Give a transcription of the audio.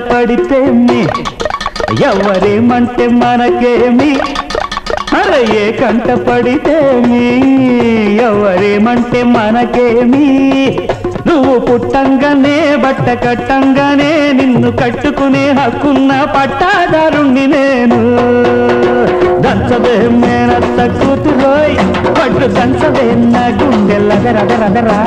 పడితేమి ఎవరేమంటే మనకేమి అరే ఏ కంట పడితేమి ఎవరేమంటే మనకేమి నువ్వు పుట్టంగానే బట్ట కట్టంగానే నిన్ను కట్టుకునే హక్కున్న పట్టాదారుణ్ణి నేను దంచవే మేనత్త కూతురోయ్ పట్టు దంచవే నా గుండె లగరగరగరా